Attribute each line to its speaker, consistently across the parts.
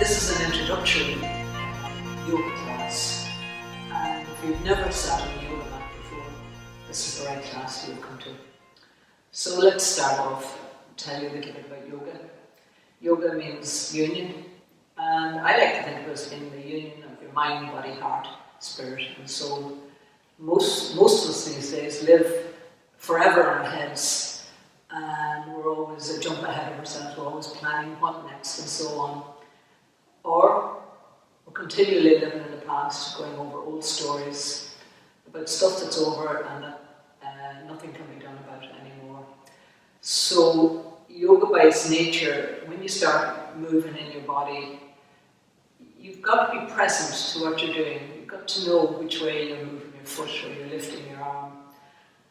Speaker 1: This is an introductory yoga class, and if you've never sat on a yoga mat before, this is the right class you've come to. So let's start off, tell you a little bit about yoga. Yoga means union, and I like to think of it as being the union of your mind, body, heart, spirit and soul. Most of us these days live forever in our heads, and we're always a jump ahead of ourselves, we're always planning what next and so on. Or we're continually living in the past, going over old stories about stuff that's over and that nothing can be done about it anymore. So yoga by its nature, when you start moving in your body, you've got to be present to what you're doing. You've got to know which way you're moving your foot or you're lifting your arm.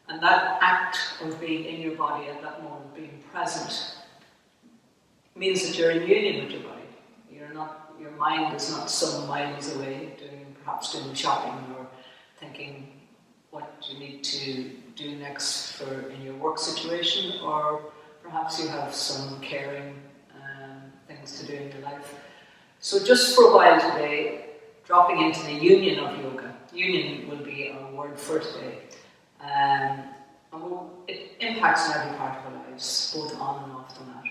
Speaker 1: And that act of being in your body at that moment, being present, means that you're in union with your body. Your mind is not some miles away, perhaps doing shopping or thinking what you need to do next in your work situation, or perhaps you have some caring things to do in your life. So just for a while today, dropping into the union of yoga. Union will be our word for today. It impacts on every part of our lives, both on and off the mat.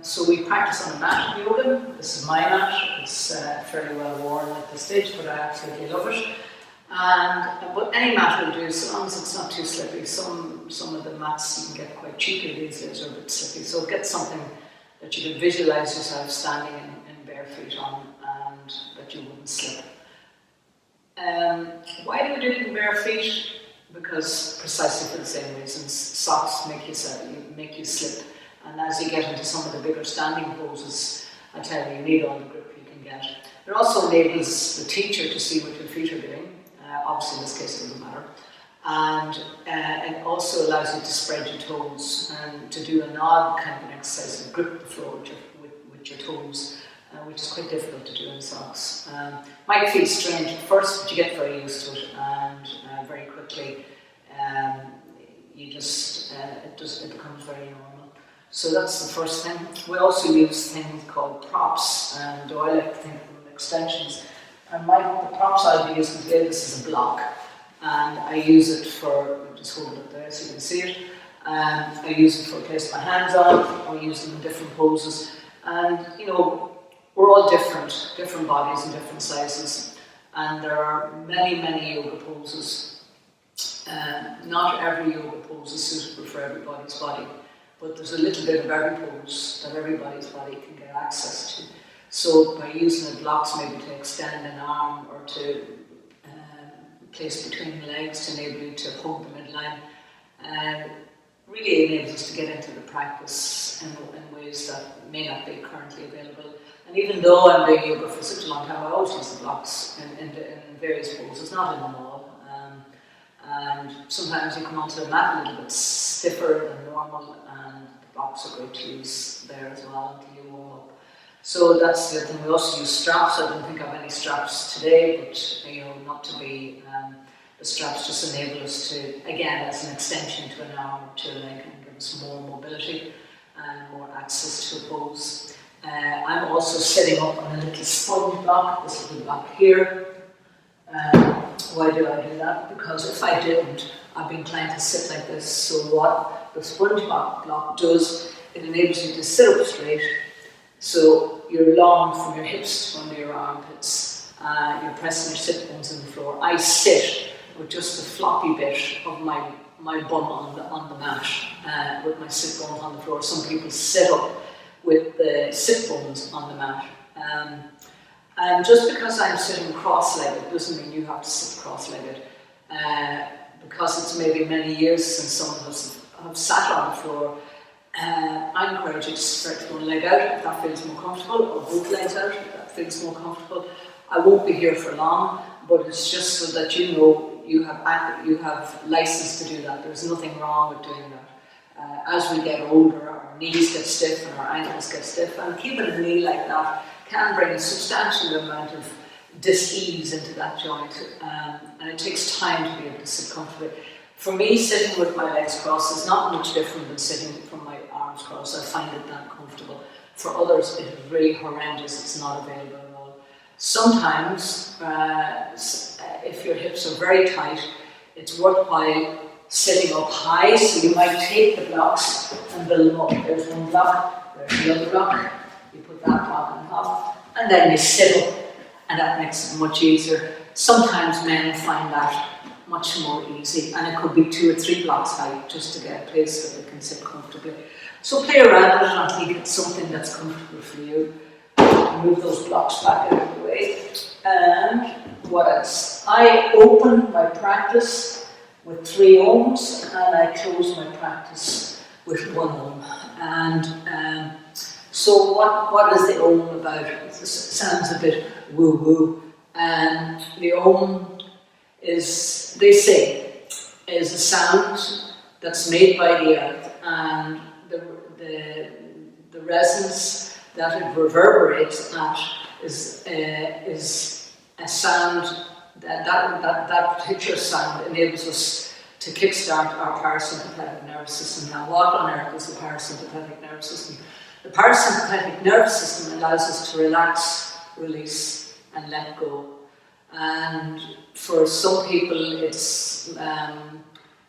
Speaker 1: So we practice on a mat in yoga. This is my mat. It's fairly well worn at this stage, but I absolutely love it. But any mat will do, so long as it's not too slippy. Some of the mats you can get quite cheaply these days are a bit slippy. So get something that you can visualize yourself standing in bare feet on, and that you wouldn't slip. Why do we do it in bare feet? Because precisely for the same reasons. Socks make you slip. And as you get into some of the bigger standing poses, I tell you, you need all the grip you can get. It also enables the teacher to see what your feet are doing. Obviously, in this case, it doesn't matter. And it also allows you to spread your toes and to do an odd kind of an exercise to grip the floor with your toes, which is quite difficult to do in socks. Might feel strange at first, but you get very used to it, and very quickly it becomes very normal. So that's the first thing. We also use things called props, and I like to think of them extensions. And the props I'll be using today, this is a block, and I use it I'll just hold it up there so you can see it. I use it for place my hands on, or use them in different poses. And we're all different bodies and different sizes, and there are many, many yoga poses. Not every yoga pose is suitable for everybody's body. But there's a little bit of every pose that everybody's body can get access to. So by using the blocks maybe to extend an arm or to place between the legs to enable you to hold the midline, really enables us to get into the practice in ways that may not be currently available. And even though I'm doing yoga for such a long time, I always use the blocks in various poses, not in them all. And sometimes you come onto the mat a little bit stiffer than normal, and the blocks are great to use there as well until you warm up. So that's the other thing. We also use straps. I don't think I have any straps today, but not to be. The straps just enable us to, again, as an extension to an arm or to a leg, and give us more mobility and more access to a pose. I'm also sitting up on a little sponge block, this little block here. Why do I do that? Because if I didn't, I'd be inclined to sit like this. So what the sponge block does, it enables you to sit up straight. So you're long from your hips to under your armpits. You're pressing your sit bones on the floor. I sit with just the floppy bit of my bum on the mat, with my sit bones on the floor. Some people sit up with the sit bones on the mat. And just because I'm sitting cross-legged doesn't mean you have to sit cross-legged. Because it's maybe many years since some of us have sat on the floor, I encourage you to stretch one leg out if that feels more comfortable, or both legs out if that feels more comfortable. I won't be here for long, but it's just so that you have license to do that. There's nothing wrong with doing that. As we get older, our knees get stiff and our ankles get stiff, and keeping a knee like that can bring a substantial amount of dis-ease into that joint, and it takes time to be able to sit comfortably. For me, sitting with my legs crossed is not much different than sitting from my arms crossed. I find it that comfortable. For others, it is really horrendous, it's not available at all. Sometimes, if your hips are very tight, it's worthwhile sitting up high, so you might take the blocks and build them up. There's one block, there's the other block, you put that block on top, and then you sit up, and that makes it much easier. Sometimes men find that much more easy, and it could be 2 or 3 blocks high just to get a place that they can sit comfortably. So play around with it until you get something that's comfortable for you. Move those blocks back out of the way. And what else? I open my practice with 3 ohms, and I close my practice with 1 ohm. And so what is the ohm about? It sounds a bit woo-woo. And the ohm is, they say, is a sound that's made by the earth, and the resonance that it reverberates at is a sound that particular sound enables us to kickstart our parasympathetic nervous system. Now, what on earth is the parasympathetic nervous system? The parasympathetic nervous system allows us to relax, release, and let go. And for some people, it's a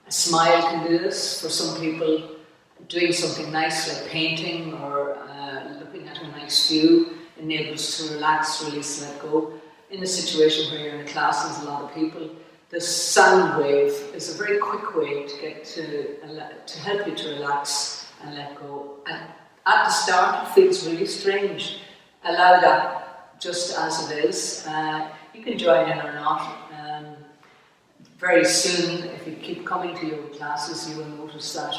Speaker 1: smile can do this. For some people, doing something nice like painting or looking at a nice view enables to relax, release, let go. In a situation where you're in a class and there's a lot of people, the sound wave is a very quick way to get to help you to relax and let go. And at the start, it feels really strange. Allow that just as it is. You can join in or not. Very soon, if you keep coming to yoga classes, you will notice that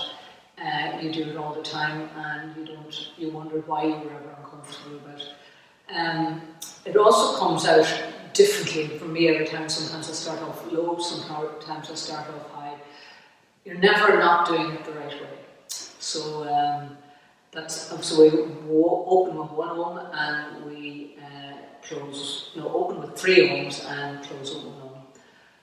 Speaker 1: you do it all the time, and you wonder why you were ever uncomfortable about it. It also comes out differently for me every time. Sometimes I start off low, sometimes I start off high. You're never not doing it the right way. So so we open with 1 ohm, and we open with 3 ohms and close with 1 ohm.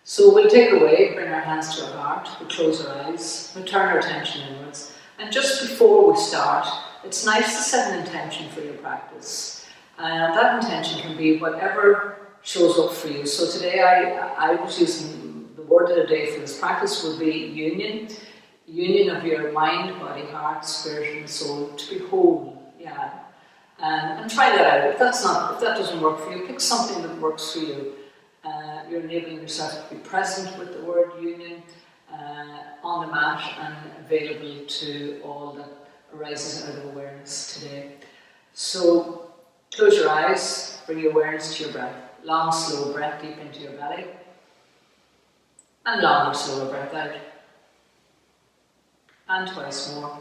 Speaker 1: So we'll take away, bring our hands to our heart, we close our eyes, we turn our attention inwards, and just before we start, it's nice to set an intention for your practice. That intention can be whatever shows up for you. So today I was using the word of the day for this practice would be union of your mind, body, heart, spirit, and soul, to be whole. Yeah, and try that out. If that doesn't work for you, pick something that works for you. You're enabling yourself to be present with the word union on the mat and available to all that arises out of awareness today. So close your eyes, bring your awareness to your breath. Long, slow breath deep into your belly. And longer, slower breath out. And twice more.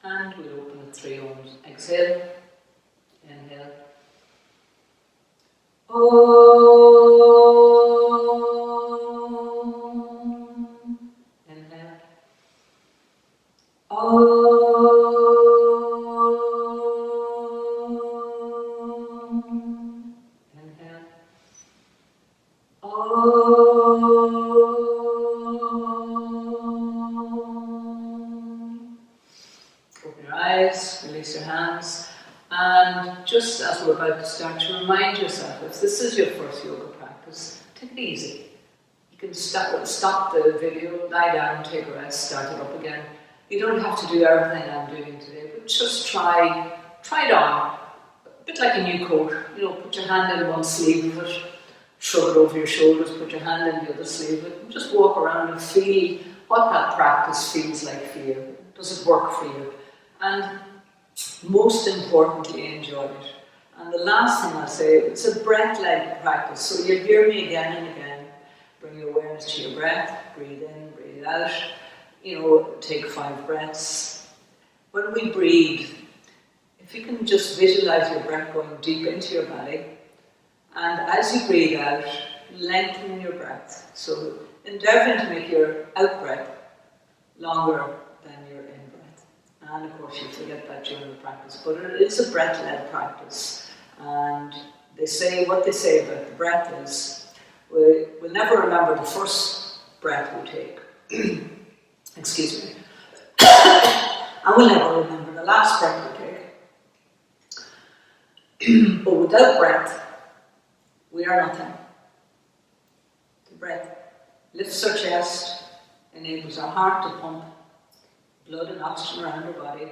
Speaker 1: And we'll open with 3 ohms. Exhale. Inhale. Inhale. Inhale. Open your eyes, release your hands, and just as we're about to start, to remind yourself, if this is your first yoga practice, take it easy. You can stop the video, lie down, take a rest, start it up again. You don't have to do everything I'm doing today, but just try it on. A bit like a new coat. Put your hand in one sleeve of it, shrug it over your shoulders, put your hand in the other sleeve of it, and just walk around and feel what that practice feels like for you. Does it work for you? And most importantly, enjoy it. And the last thing I'll say, it's a breath-led practice, so you'll hear me again and again. Bring your awareness to your breath, breathe in, breathe out. Take 5 breaths. When we breathe, if you can just visualize your breath going deep into your belly, and as you breathe out, lengthen your breath. So endeavour to make your out breath longer than your in breath. And of course you forget that during the practice, but it is a breath-led practice. And what they say about the breath is, We'll never remember the first breath we take. Excuse me. And we'll never remember the last breath we take. But without breath, we are nothing. The breath lifts our chest, enables our heart to pump blood and oxygen around our body,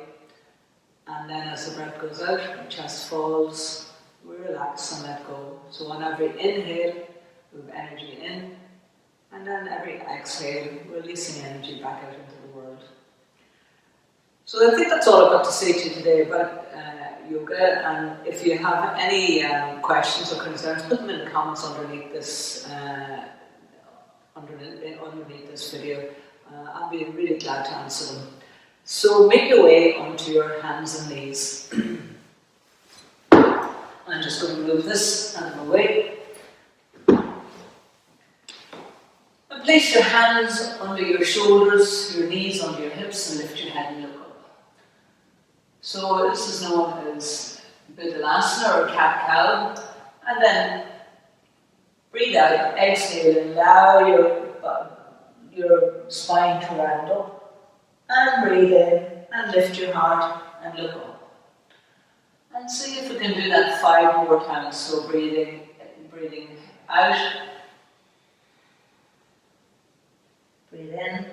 Speaker 1: and then as the breath goes out, our chest falls, we relax and let go. So on every inhale, we have energy in, and then every exhale, releasing energy back out into the world. So I think that's all I've got to say to you today about yoga, and if you have any questions or concerns, put them in the comments underneath this video. I'll be really glad to answer them. So make your way onto your hands and knees. I'm just going to move this out of the way. And place your hands under your shoulders, your knees under your hips, and lift your head and look up. So this is known as Asana or cat-cow. And then breathe out, exhale, and allow your spine to round up. And breathe in and lift your heart and look up. And see if we can do that 5 more times. So breathing out. Breathe in.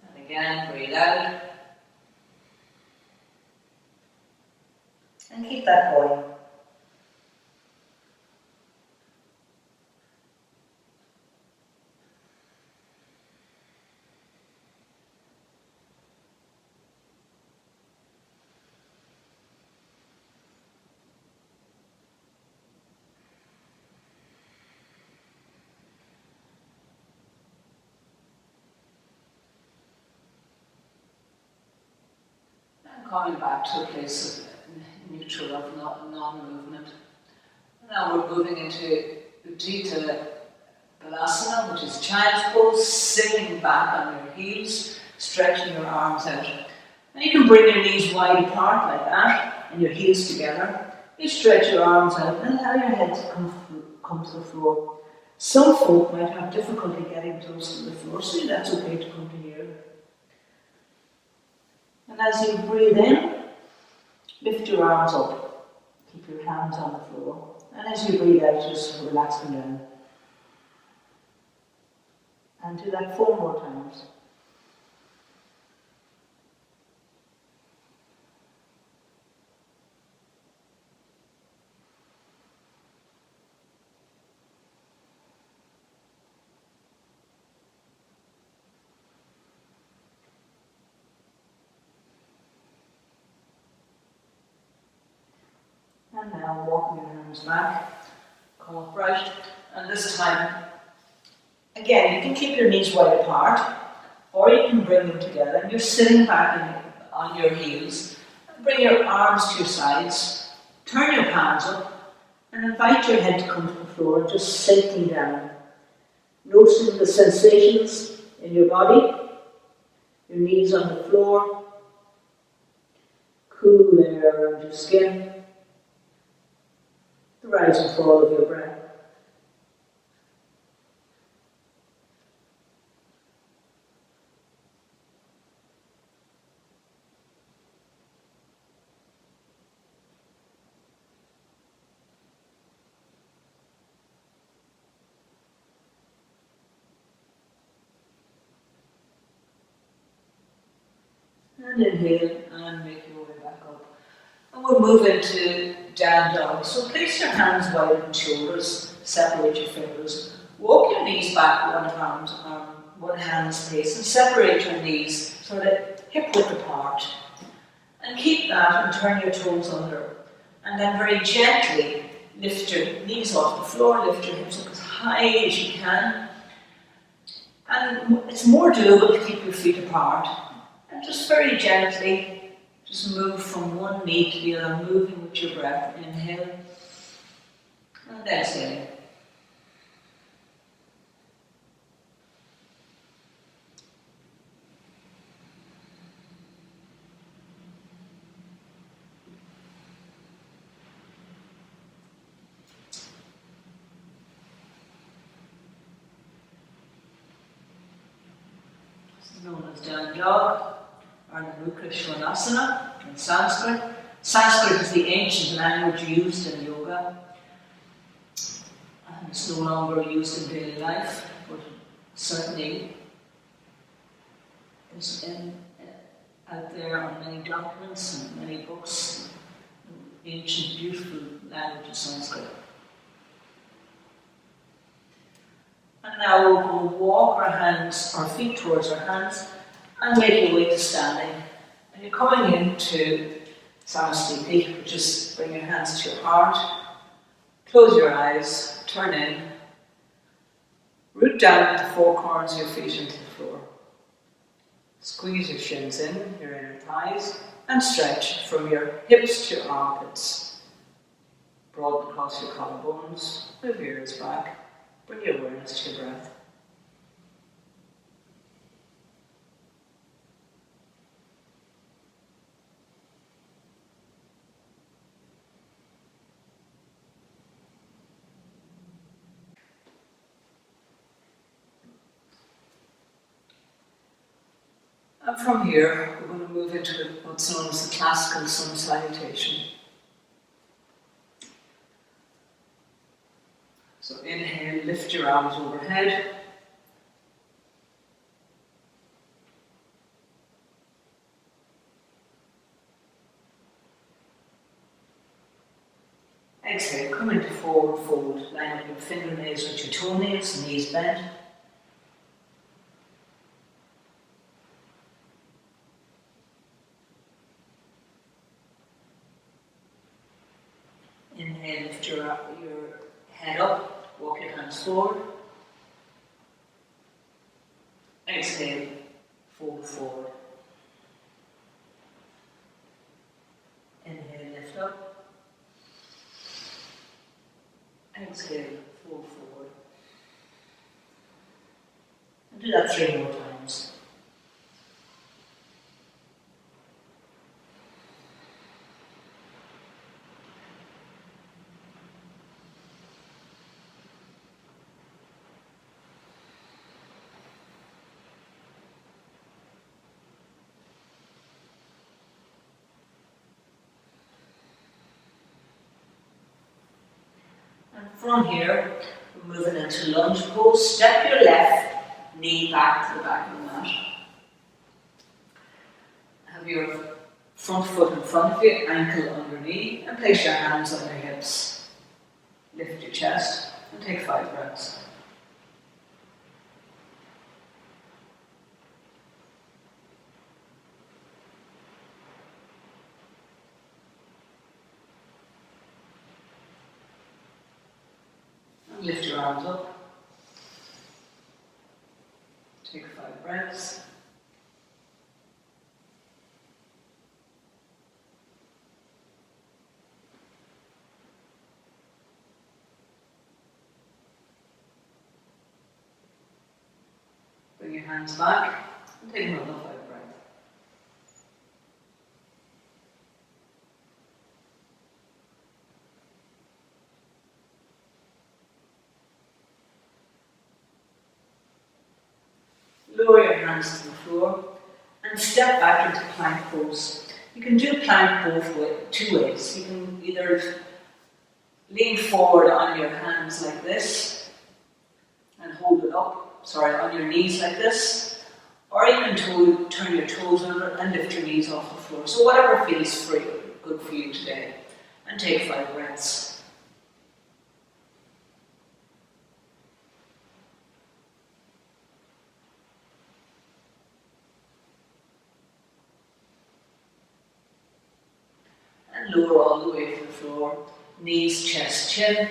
Speaker 1: And again, breathe out. And keep that going. Coming back to a place of neutral, of non-movement. Now we're moving into Utthita Balasana, which is child's pose, sitting back on your heels, stretching your arms out. And you can bring your knees wide apart like that, and your heels together. You stretch your arms out and allow your head to come to the floor. Some folk might have difficulty getting close to the floor, so that's okay to come to here. And as you breathe in, lift your arms up. Keep your hands on the floor. And as you breathe out, just relax them down. And do that 4 more times. And now walking your hands back, come upright, and this time, again, you can keep your knees wide apart, or you can bring them together, and you're sitting back on your heels, bring your arms to your sides, turn your palms up, and invite your head to come to the floor, and just sinking down. Noticing the sensations in your body, your knees on the floor, cool air around your skin, the rise and fall of your breath. And inhale and make your way back up. And we'll move into down dog. So place your hands wide on shoulders, separate your fingers. Walk your knees back one hand's pace, and separate your knees so that hip width apart. And keep that and turn your toes under. And then very gently lift your knees off the floor, lift your hips up as high as you can. And it's more doable to keep your feet apart. And just very gently, just move from one knee to the other, moving with your breath. Inhale and exhale. known as down dog, or Asana in Sanskrit. Sanskrit is the ancient language used in yoga, and it's no longer used in daily life, but certainly is out there on many documents and many books. Ancient, beautiful language of Sanskrit. And now we're going to walk our feet towards our hands and make your way to standing. And you're coming into Samasthiti, which is bring your hands to your heart, close your eyes, turn in, root down at the four corners of your feet into the floor. Squeeze your shins in, your inner thighs, and stretch from your hips to your armpits. Broaden across your collarbones, move your ears back, bring your awareness to your breath. And from here, we're going to move into what's known as the classical sun salutation. So inhale, lift your arms overhead. Exhale, come into forward fold. Line up your fingernails with your toenails, knees bent. Inhale, lift your head up, walk your hands forward. Exhale, fold forward. Inhale, lift up. Exhale, fold forward. And do that 3 more times. And from here, we're moving into lunge pose. Step your left knee back to the back of the mat. Have your front foot in front of you, ankle underneath, and place your hands on your hips. Lift your chest and take 5 breaths. Lift your arms up. Take 5 breaths. Bring your hands back and take another 5 breaths. Lower your hands to the floor and step back into plank pose. You can do plank two ways. You can either lean forward on your hands like this and hold it up, on your knees like this, or you can turn your toes under and lift your knees off the floor. So whatever feels good for you today. And take 5 breaths. And lower all the way to the floor. Knees, chest, chin.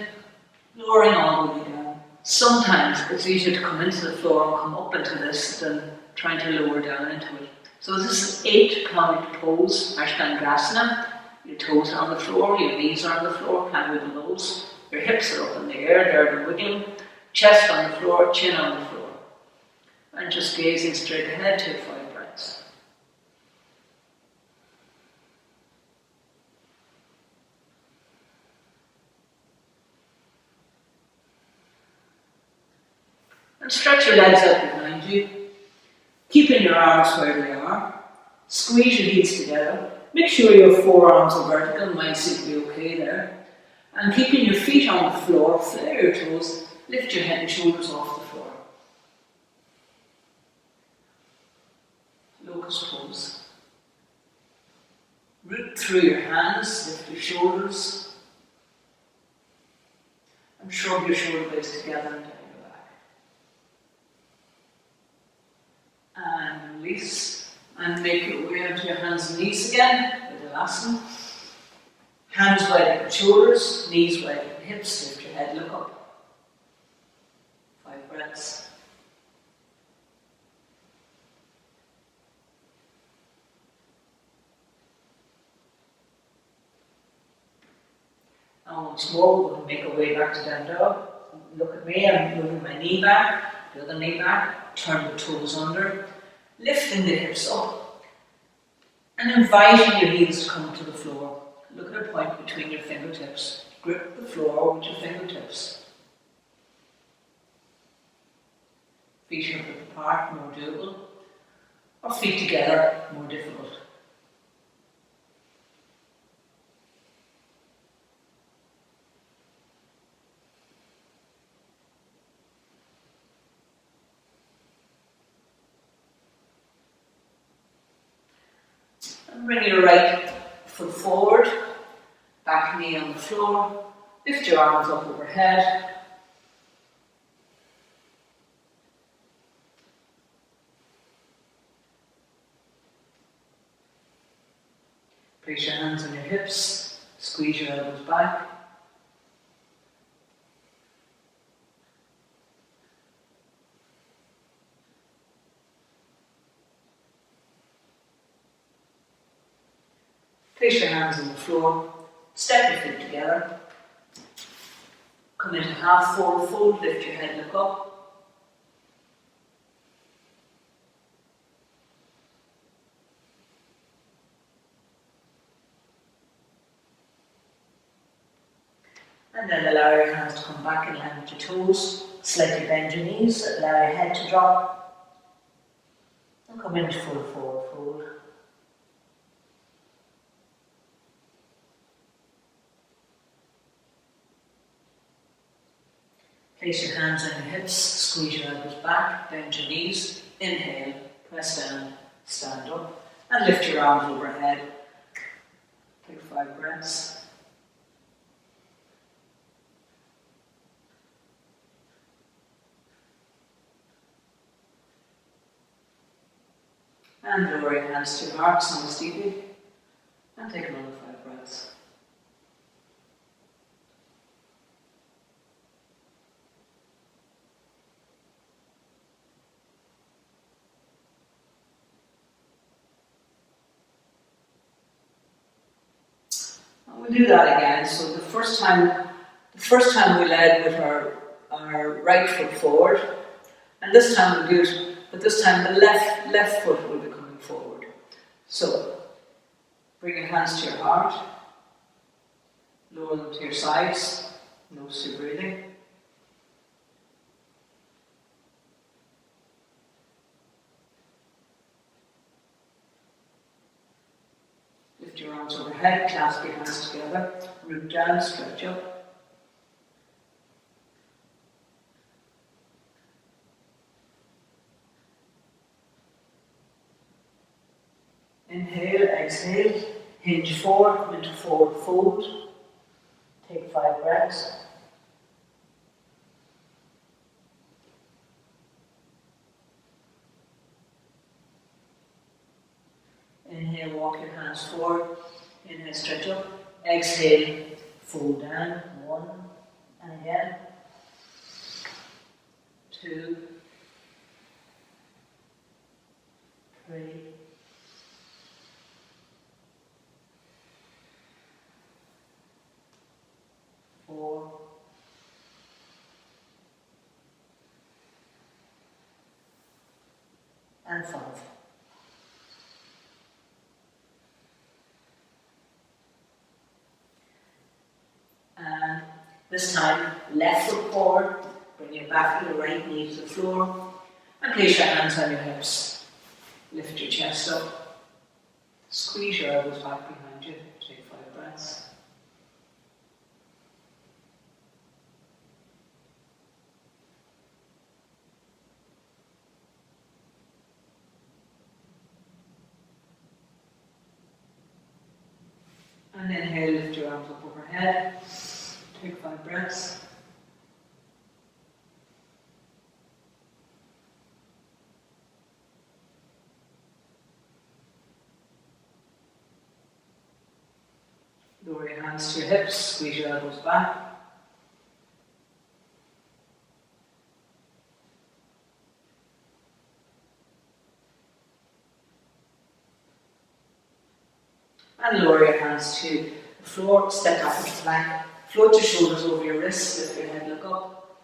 Speaker 1: Lowering all the way down. Sometimes it's easier to come into the floor and come up into this than trying to lower down into it. So this is 8-point pose, Ashtangasana. Your toes are on the floor, your knees are on the floor, can't wiggle those. Your hips are up in the air, they're the wiggling. Chest on the floor, chin on the floor. And just gazing straight ahead, take 5 breaths. And stretch your legs out behind you. Keeping your arms where they are. Squeeze your heels together. Make sure your forearms are vertical. Mine seem to be okay there. And keeping your feet on the floor, flare your toes, lift your head and shoulders off the floor. Locust pose. Root through your hands, lift your shoulders. And shrug your shoulder blades together and down your back. And release. And make your way onto your hands and knees again with Asana. Hands wide at shoulders, knees wide at hips, lift your head, look up. 5 breaths. And once more, we're going to make our way back to down dog. Look at me, I'm moving my knee back, the other knee back, turn the toes under, lifting the hips up, and inviting your heels to come to the floor. Look at a point between your fingertips. Grip the floor with your fingertips. Feet hip width apart, more doable. Or feet together, more difficult. And bring your right foot forward. Back knee on the floor, lift your arms up overhead. Place your hands on your hips, squeeze your elbows back. Place your hands on the floor. Step your feet together. Come into half forward fold, lift your head, look up. And then allow your hands to come back in line with your toes. Slightly bend your knees, allow your head to drop. And come into full forward fold. Place your hands on your hips, squeeze your elbows back, bend your knees, inhale, press down, stand up, and lift your arms overhead. Take 5 breaths. And lower your hands to your hearts, nice deeply, and take another 5 breaths. We'll do that again. So the first time we led with our right foot forward, and this time we'll do it, but this time the left foot will be coming forward. So bring your hands to your heart, lower them to your sides, nose to breathing. Lift your arms overhead, clasp your hands together, root down, stretch up. Inhale, exhale, hinge forward, come into forward fold. Take 5 breaths. Inhale, walk your hands forward. Inhale, stretch up. Exhale, fold down. 1, and again. 2, 3, 4, and 5. And this time, left foot forward, bring your back of your right knee to the floor, and place your hands on your hips. Lift your chest up. Squeeze your elbows back behind you. Take 5 breaths. And inhale, lift your arms up overhead. Take 5 breaths. Lower your hands to your hips, squeeze your elbows back. And lower your hands to the floor, step up into plank. Float your shoulders over your wrists, lift your head, look up.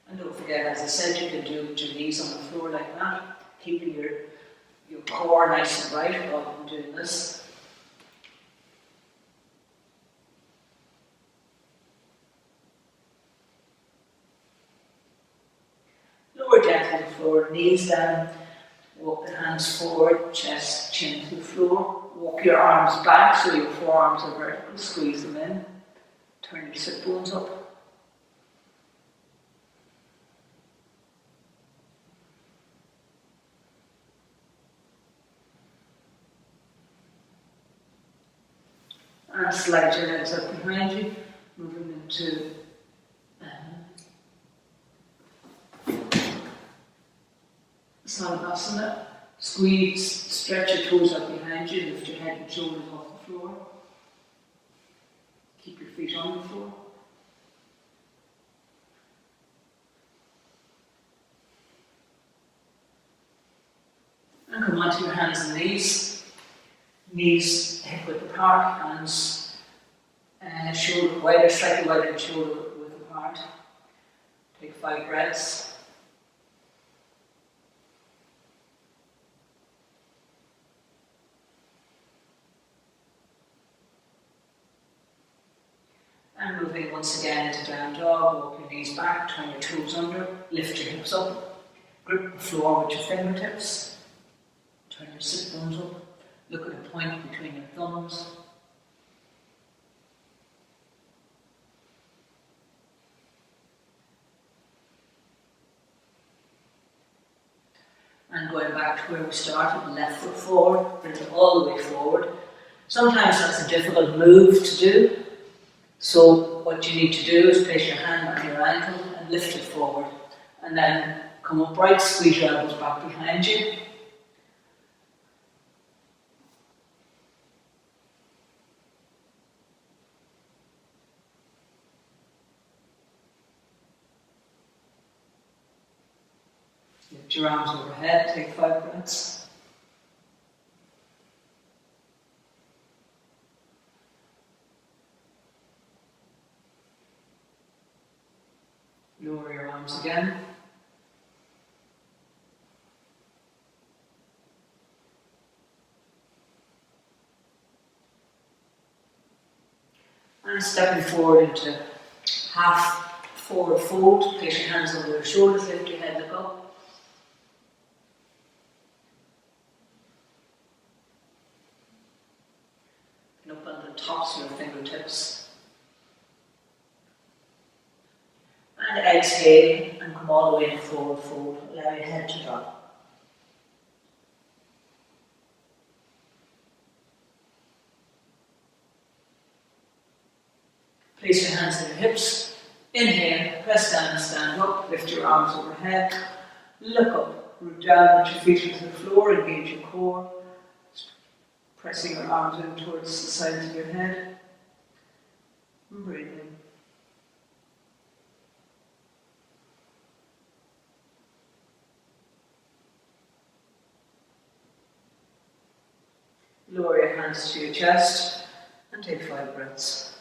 Speaker 1: And don't forget, as I said, you can do your knees on the floor like that, keeping your core nice and right rather than doing this. Lower gently to the floor, knees down, walk the hands forward, chest, chin to the floor. Walk your arms back so your forearms are vertical, squeeze them in. Turn your sit bones up. And slide your legs up behind you, moving into Asana. Squeeze, stretch your toes up behind you, lift your head and shoulders off the floor. Keep your feet on the floor. And come onto your hands and knees. Knees hip width apart, hands shoulder wider, slightly wider than shoulder width apart. Take 5 breaths. And moving once again into down dog, walk your knees back, turn your toes under, lift your hips up, grip the floor with your fingertips, turn your sit bones up, look at a point between your thumbs. And going back to where we started, left foot forward, bring it all the way forward. Sometimes that's a difficult move to do. So what you need to do is place your hand on your ankle and lift it forward. And then come upright, squeeze your elbows back behind you. Lift your arms overhead, take 5 breaths. Lower your arms again. And stepping forward into half forward fold, place your hands over your shoulders, lift your head, look up. And up on the tops of your fingertips. And exhale and come all the way to forward fold. Allow your head to drop. Place your hands on your hips. Inhale, press down and stand up. Lift your arms overhead. Look up. Root down with your feet into the floor. Engage your core. Pressing your arms in towards the sides of your head. And breathe in. Lower your hands to your chest and take 5 breaths.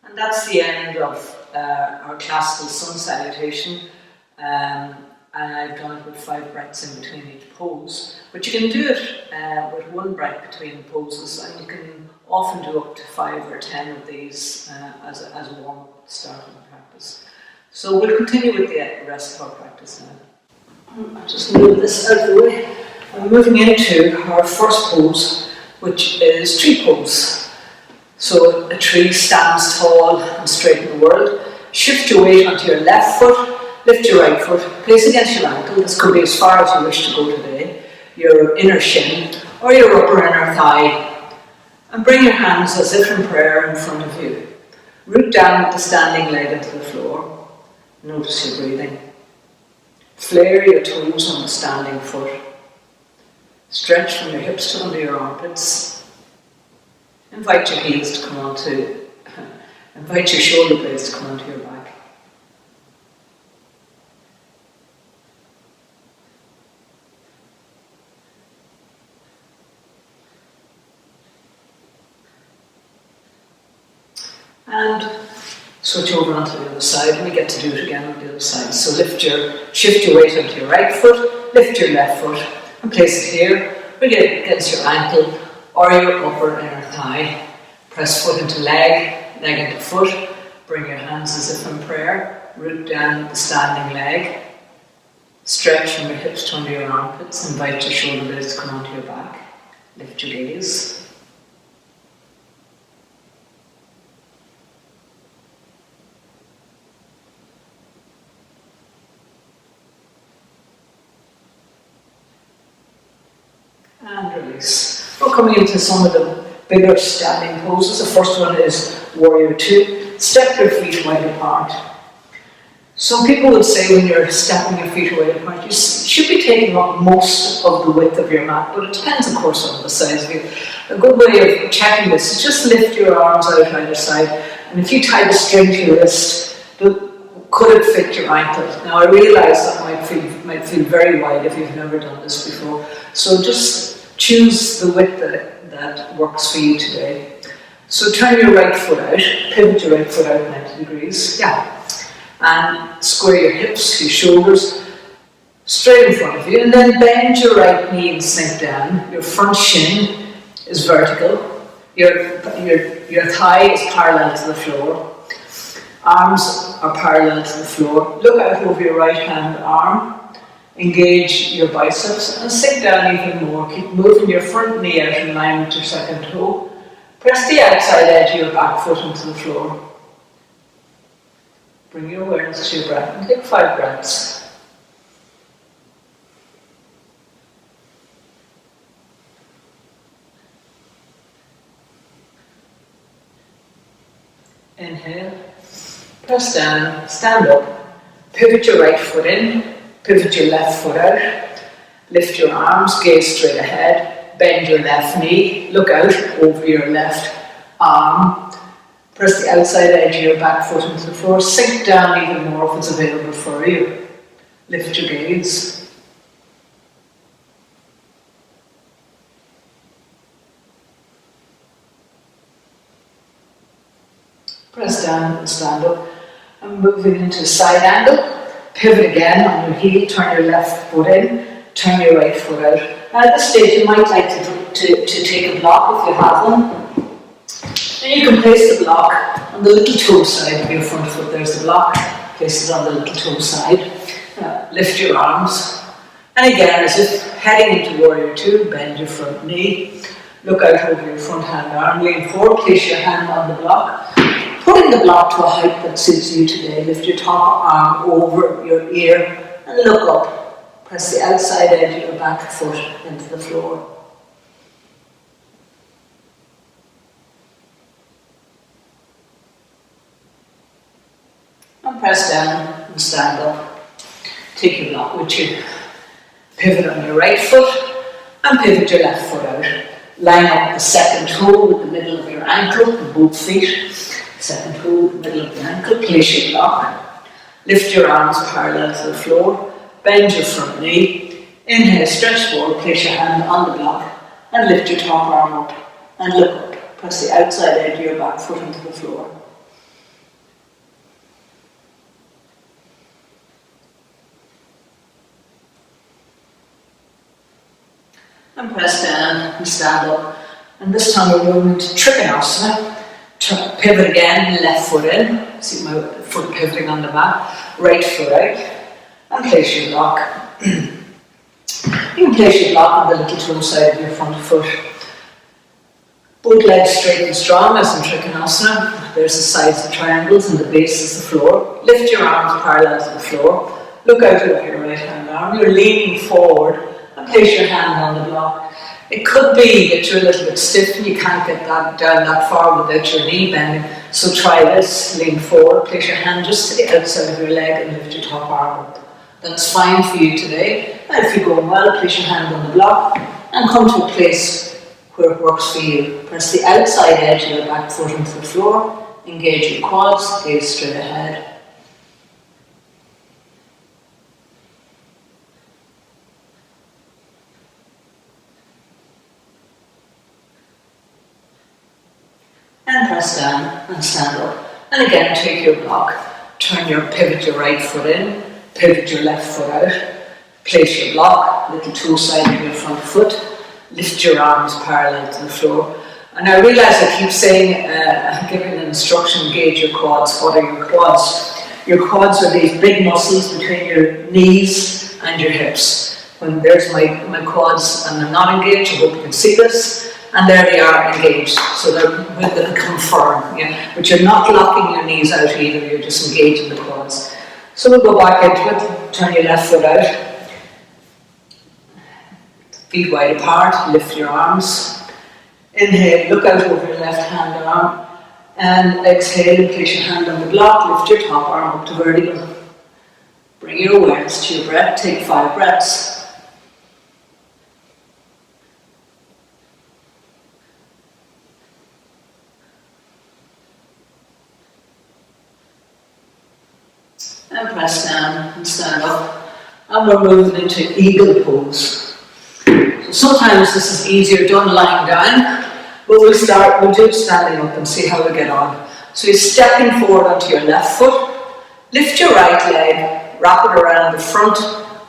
Speaker 1: And that's the end of our classical sun salutation. And I've done it with 5 breaths in between each pose. But you can do it with one breath between the poses, and you can often do up to 5 or 10 of these as a warm-up starting practice. So we'll continue with the rest of our practice now. I'll just move this out of the way. I'm moving into our first pose, which is tree pose. So a tree stands tall and straight in the world. Shift your weight onto your left foot, lift your right foot, place against your ankle. This could be as far as you wish to go today. Your inner shin or your upper inner thigh. And bring your hands as if in prayer in front of you. Root down with the standing leg into the floor. Notice your breathing. Flare your toes on the standing foot. Stretch from your hips to under your armpits. Invite your heels to come onto, invite your shoulder blades to come onto your back. And switch over onto the other side, and we get to do it again on the other side. So shift your weight onto your right foot, lift your left foot, and place it here. Bring it against your ankle or your upper inner thigh. Press foot into leg, leg into foot. Bring your hands as if in prayer. Root down the standing leg. Stretch from your hips to under your armpits. Invite your shoulder blades to come onto your back. Lift your gaze. And release. We're coming into some of the bigger standing poses. The first one is Warrior 2. Step your feet wide apart. Some people would say when you're stepping your feet wide apart, you should be taking up most of the width of your mat, but it depends, of course, on the size of you. A good way of checking this is just lift your arms out either side, and if you tie the string to your wrist, could it fit your ankle? Now I realise that might feel very wide if you've never done this before, so just choose the width that works for you today. So turn your right foot out, pivot your right foot out 90 degrees, and square your hips, your shoulders straight in front of you, and then bend your right knee and sink down. Your front shin is vertical, your thigh is parallel to the floor, arms are parallel to the floor. Look out over your right hand arm. Engage your biceps and sink down even more. Keep moving your front knee out in line with your second toe. Press the outside edge of your back foot into the floor. Bring your awareness to your breath and take 5 breaths. Inhale. Press down, stand up. Pivot your right foot in. Pivot your left foot out, lift your arms, gaze straight ahead, bend your left knee, look out over your left arm, press the outside edge of your back foot into the floor, sink down even more if it's available for you, lift your gaze. Press down and stand up. I'm moving into side angle. Pivot again on your heel, turn your left foot in, turn your right foot out. Now at this stage you might like to take a block if you have one. Then you can place the block on the little toe side of your front foot. There's the block, place it on the little toe side. Lift your arms. And again, as if heading into Warrior 2, bend your front knee. Look out over your front hand arm, lean forward, place your hand on the block. Putting the block to a height that suits you today. Lift your top arm over your ear and look up. Press the outside edge of your back foot into the floor. And press down and stand up. Take your block with you. Pivot on your right foot and pivot your left foot out. Line up the second toe with the middle of your ankle and both feet. Second toe, middle of the ankle, place your block. Lift your arms parallel to the floor. Bend your front knee. Inhale, stretch forward, place your hand on the block and lift your top arm up and look up. Press the outside edge of your back foot into the floor. and press down and stand up. And this time we're moving to Trikonasana. Pivot again, left foot in. See my foot pivoting on the mat. Right foot out. And place your block. You can place your block on the little toe side of your front foot. Both legs straight and strong as in Trikonasana. There's the sides of triangles and the base is the floor. Lift your arms parallel to the floor. Look out over your right hand arm. You're leaning forward and place your hand on the block. It could be that you're a little bit stiff and you can't get that down that far without your knee bending. So try this. Lean forward, place your hand just to the outside of your leg and lift your top arm up. That's fine for you today. And if you're going well, place your hand on the block and come to a place where it works for you. Press the outside edge of your back foot into the floor. Engage your quads, gaze straight ahead. And press down and stand up. And again, take your block. Pivot your right foot in. Pivot your left foot out. Place your block, little toe side of your front foot. Lift your arms parallel to the floor. And I realise I keep saying, giving an instruction, engage your quads. What are your quads? Your quads are these big muscles between your knees and your hips. When there's my quads and I'm not engaged, I hope you can see this. And there they are engaged, so they're confirmed. Yeah? But you're not locking your knees out either, you're just engaging the quads. So we'll go back into it, turn your left foot out. Feet wide apart, lift your arms. Inhale, look out over your left hand arm. And exhale, and place your hand on the block, lift your top arm up to vertical. Bring your awareness to your breath, take 5 breaths. And press down and stand up. And we're moving into eagle pose. So sometimes this is easier done lying down, but we'll do standing up and see how we get on. So you're stepping forward onto your left foot, lift your right leg, wrap it around the front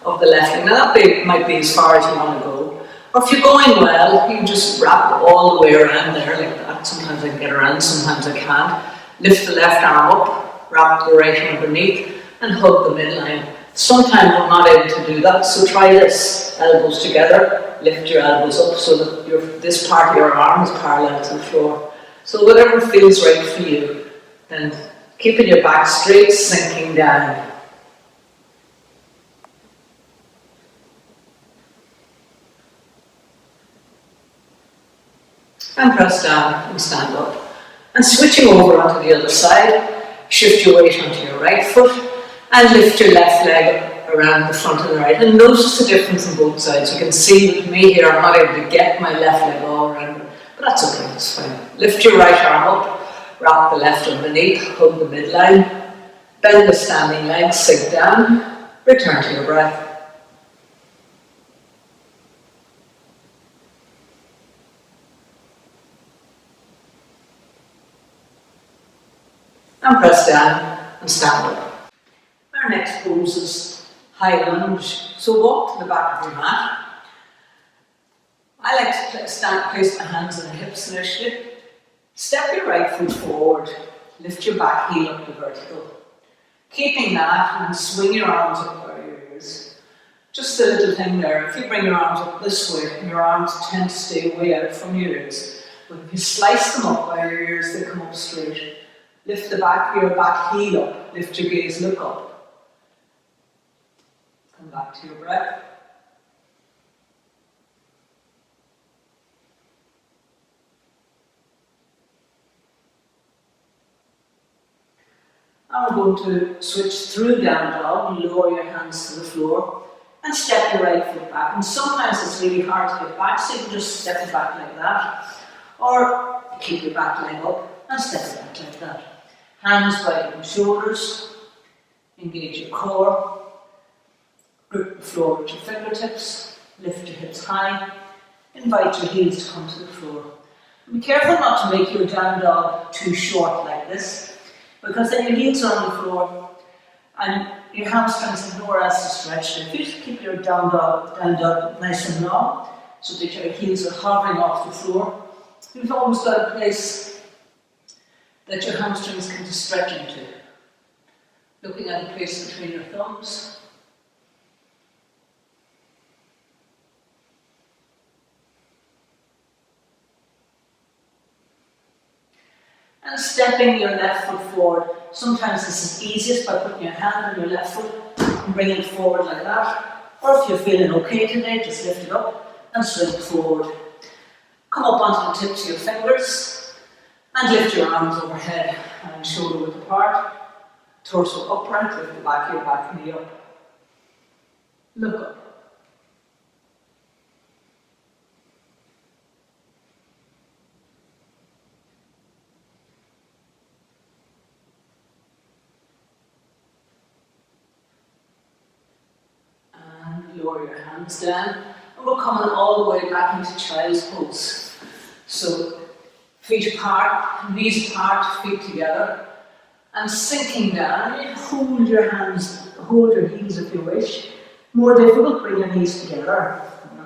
Speaker 1: of the left leg. Now that might be as far as you want to go. Or if you're going well, you can just wrap it all the way around there like that. Sometimes I can get around, sometimes I can't. Lift the left arm up, wrap the right underneath, and hug the midline. Sometimes I'm not able to do that, so try this. Elbows together, lift your elbows up so that this part of your arm is parallel to the floor. So whatever feels right for you, then keeping your back straight, sinking down. And press down and stand up. And switching over onto the other side, shift your weight onto your right foot, and lift your left leg around the front of the right. And notice the difference on both sides. You can see with me here, I'm not able to get my left leg all around it, but that's okay, it's fine. Lift your right arm up, wrap the left underneath, hug the midline, bend the standing leg, sink down, return to your breath. And press down and stand up. Our next pose is high lunge. So walk to the back of your mat. I like to place my hands on the hips initially. Step your right foot forward. Lift your back heel up to vertical. Keeping that, and swing your arms up by your ears. Just a little thing there. If you bring your arms up this way, your arms tend to stay way out from your ears. But if you slice them up by your ears, they come up straight. Lift the back of your back heel up. Lift your gaze, look up. Come back to your breath. And we're going to switch through down dog, lower your hands to the floor and step your right foot back. And sometimes it's really hard to get back, so you can just step it back like that. Or keep your back leg up and step it back like that. Hands wide on shoulders, engage your core. Grip the floor with your fingertips, lift your hips high, invite your heels to come to the floor. And be careful not to make your down dog too short like this, because then your heels are on the floor and your hamstrings have nowhere else to stretch. If you just keep your down dog nice and long, so that your heels are hovering off the floor. You've always got a place that your hamstrings can stretch into. Looking at the place between your thumbs. And stepping your left foot forward. Sometimes this is easiest by putting your hand on your left foot and bringing it forward like that. Or if you're feeling okay today, just lift it up and swing it forward. Come up onto the tips of your fingers and lift your arms overhead and shoulder width apart. Torso upright, lift the back of your back knee up. Look up. Lower your hands down, and we're coming all the way back into child's pose. So, feet apart, knees apart, feet together, and sinking down. You hold your hands, hold your heels if you wish. More difficult, bring your knees together.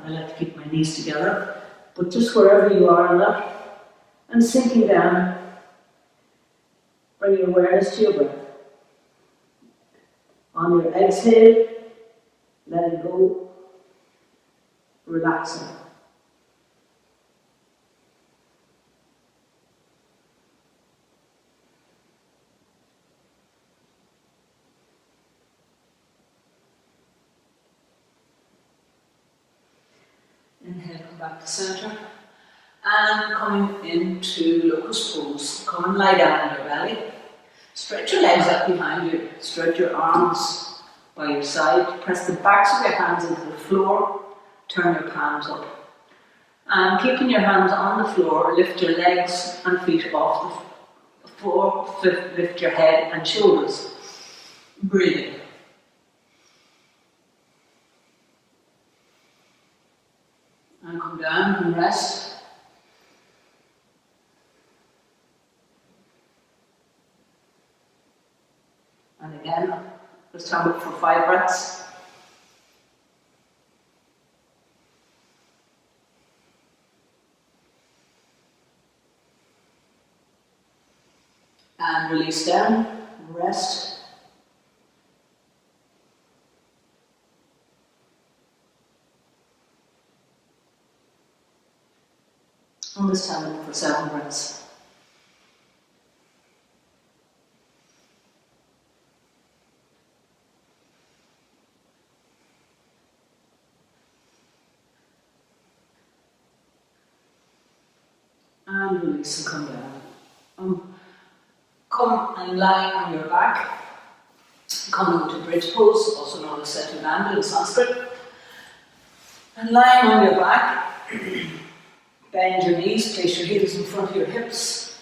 Speaker 1: I like to keep my knees together, but just wherever you are on that, and sinking down, bring your awareness to your breath. On your exhale, let it go, relaxing. Inhale, come back to center. And coming into locust pose. Come and lie down on your belly. Stretch your legs up behind you. Stretch your arms by your side. Press the backs of your hands into the floor. Turn your palms up. And keeping your hands on the floor, lift your legs and feet off the floor. Lift your head and shoulders. Breathing. And come down and rest. And again, this time up for 5 breaths. And release down, rest. And this time up for 7 breaths. And release and come down. Come and lie on your back. Come into bridge pose, also known as Setu in Sanskrit. And lying on your back, bend your knees, place your heels in front of your hips.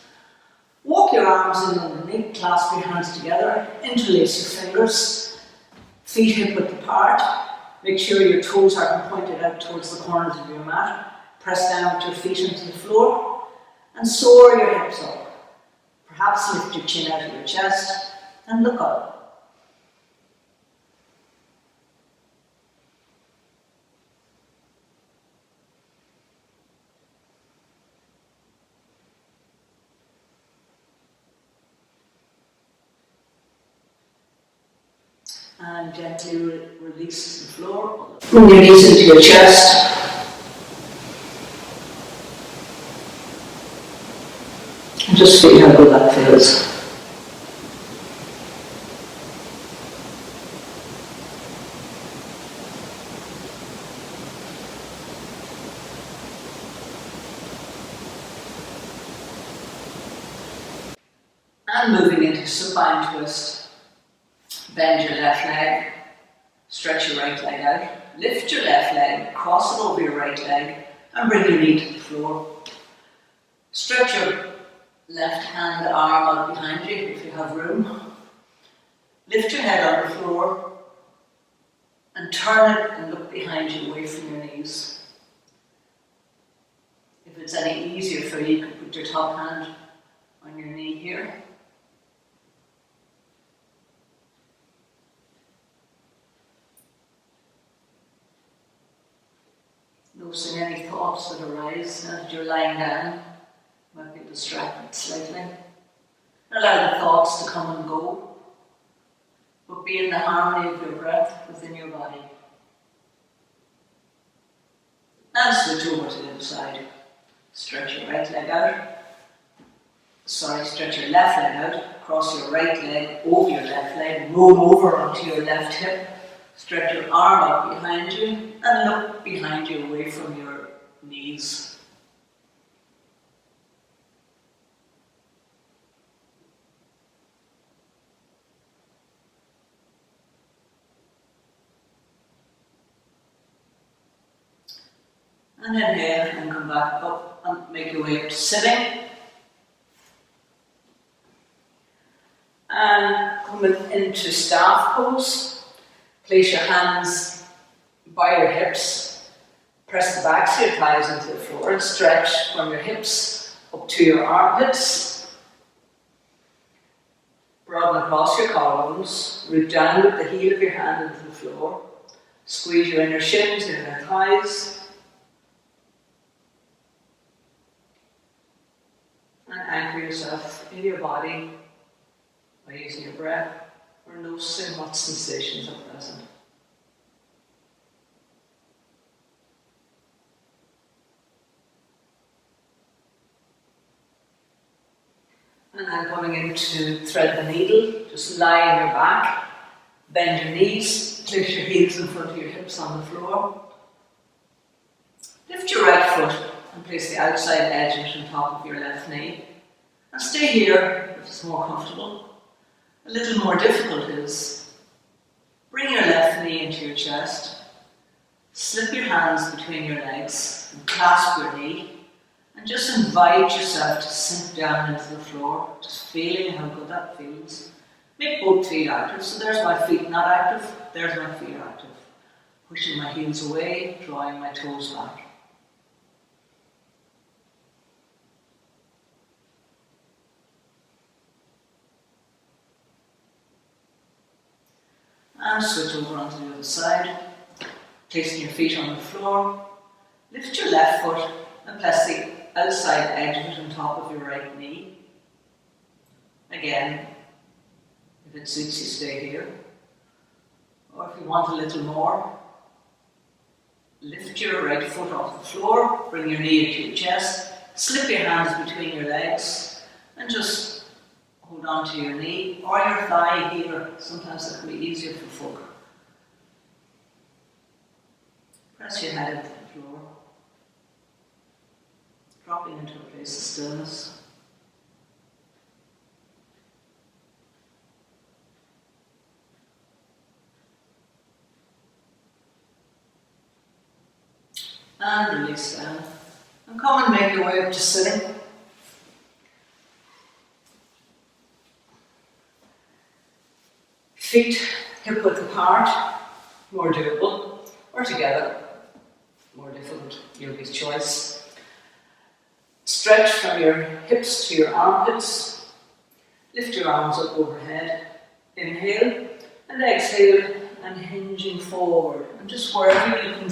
Speaker 1: Walk your arms in underneath, clasp your hands together, interlace your fingers, feet hip width apart. Make sure your toes are pointed out towards the corners of your mat. Press down with your feet into the floor and soar your hips up. Perhaps lift your chin out of your chest and look up. And gently release the floor. Bring your knees into your chest. And just feel how good that feels. And moving into supine twist. Bend your left leg, stretch your right leg out, lift your left leg, cross it over your right leg, and bring your knee to the floor. Stretch your left hand arm out behind you if you have room. Lift your head on the floor and turn it and look behind you away from your knees. If it's any easier for you, you can put your top hand on your knee here. No Noticing any thoughts that arise now that you're lying down. You might be distracted slightly. Allow the thoughts to come and go, but be in the harmony of your breath within your body. And switch over to the other side. Stretch your right leg out. Stretch your left leg out. Cross your right leg over your left leg. Roll over onto your left hip. Stretch your arm out behind you and look behind you away from your knees. And inhale and come back up and make your way up to sitting. And coming into staff pose, place your hands by your hips, press the backs of your thighs into the floor and stretch from your hips up to your armpits. Broaden across your collarbones, root down with the heel of your hand into the floor, squeeze your inner shins, your inner thighs, and anchor yourself in your body by using your breath or noticing what sensations are present. And then coming into thread the needle, just lie on your back, bend your knees, place your heels in front of your hips on the floor. Lift your right foot and place the outside edge of it on top of your left knee. And stay here if it's more comfortable. A little more difficult is bring your left knee into your chest, slip your hands between your legs and clasp your knee, and just invite yourself to sink down into the floor, just feeling how good that feels. Make both feet active, so there's my feet not active, there's my feet active. Pushing my heels away, drawing my toes back. And switch over onto the other side, placing your feet on the floor. Lift your left foot and place the outside edge of it on top of your right knee. Again, if it suits you, stay here. Or if you want a little more, lift your right foot off the floor, bring your knee into your chest, slip your hands between your legs, and just hold on to your knee or your thigh here. Sometimes that can be easier for folk. Press your head into the floor, dropping into a place of stillness. And release down. And come and make your way up to sitting. Feet hip width apart, more doable, or together, more difficult, yogi's choice. Stretch from your hips to your armpits. Lift your arms up overhead. Inhale and exhale and hinging forward. And just wherever you can,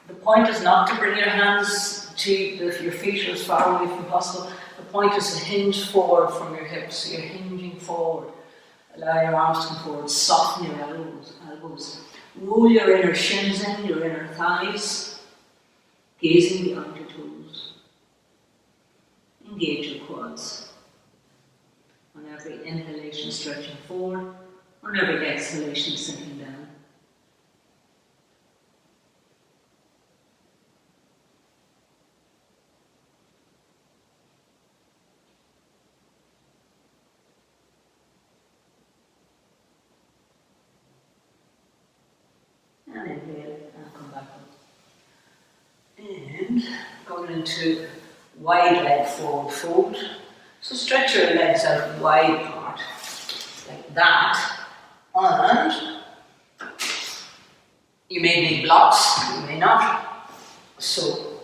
Speaker 1: the point is not to bring your hands to if your feet are as far away from possible. The point is to hinge forward from your hips, so you're hinging forward. Allow your arms to come forward, soften your elbows. Roll your inner shins in, your inner thighs, gazing beyond your toes. Engage your quads. On every inhalation, stretching forward. On every exhalation, sinking down. And inhale and come back up. And going into wide leg forward fold. So stretch your legs out wide apart, like that. And you may need blocks, you may not. So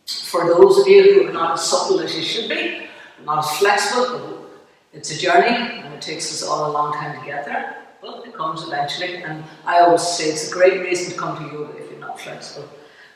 Speaker 1: for those of you who are not as supple as you should be, not as flexible, it's a journey and it takes us all a long time to get there. But it comes eventually, and I always say it's a great reason to come to yoga if you're not flexible.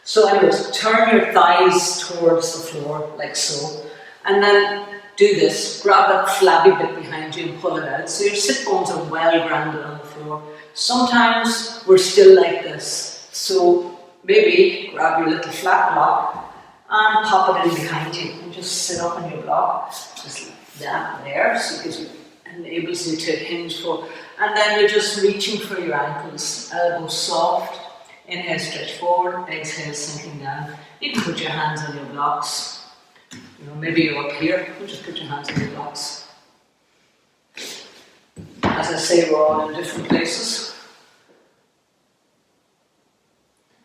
Speaker 1: So anyways, turn your thighs towards the floor, like so. And then do this, grab that flabby bit behind you and pull it out. So your sit bones are well grounded on the floor. Sometimes we're still like this. So maybe grab your little flat block and pop it in behind you and just sit up on your block. Just like that there, so it gives you, enables you to hinge forward. And then you're just reaching for your ankles, elbows soft. Inhale, stretch forward, exhale, sinking down. You can put your hands on your blocks. You know, maybe you're up here, you just put your hands on your blocks. As I say, we're all in different places.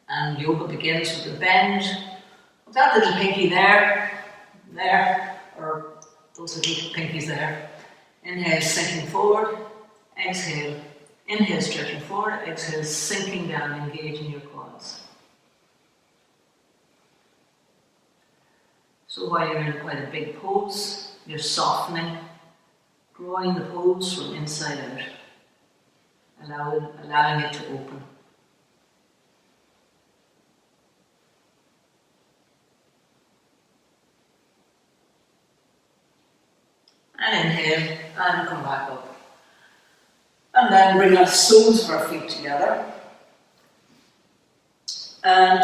Speaker 1: And yoga begins with a bend. That little pinky there, or those little pinkies there. Inhale, sinking forward, exhale. Inhale, stretching forward, exhale, sinking down, engaging your quads. So while you're in quite a big pose, you're softening, growing the pose from inside out, allowing it to open. And inhale, and come back up. And then bring our soles of our feet together. And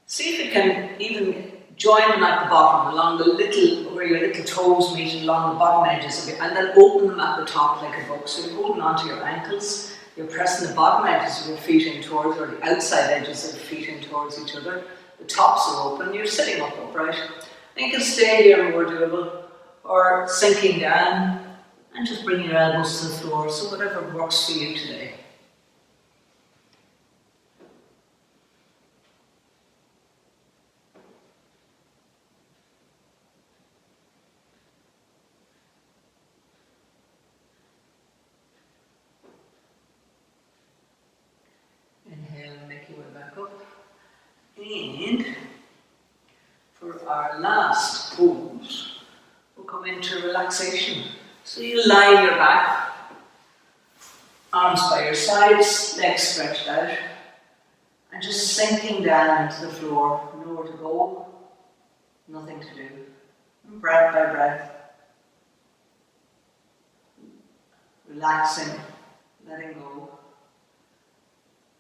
Speaker 1: see if you can even join them at the bottom, along the little, where your little toes meet along the bottom edges of it, and then open them at the top like a book. So you're holding onto your ankles, you're pressing the bottom edges of your feet in towards, or the outside edges of the feet in towards each other. The tops are open, you're sitting up upright. And you can stay here more doable, or sinking down, and just bring your elbows to the floor, so whatever works for you today. Inhale and make your way back up. And for our last pose, we'll come into relaxation. So you lie on your back, arms by your sides, legs stretched out, and just sinking down into the floor, nowhere to go, nothing to do. And breath by breath, relaxing, letting go.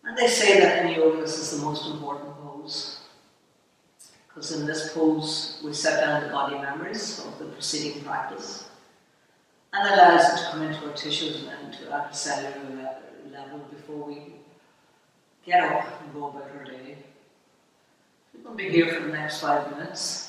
Speaker 1: And they say that in yoga this is the most important pose, because in this pose we set down the body memories of the preceding practice, and allows it to come into our tissues and to our cellular level before we get up and go about our day. We're going to be here for the next 5 minutes.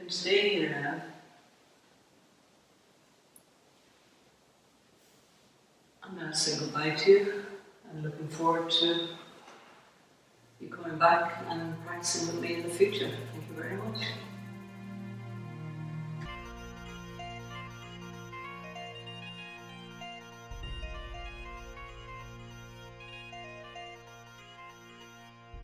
Speaker 1: Stay here now. I'm going to say goodbye to you. I'm looking forward to you coming back and practicing with me in the future. Thank you very much.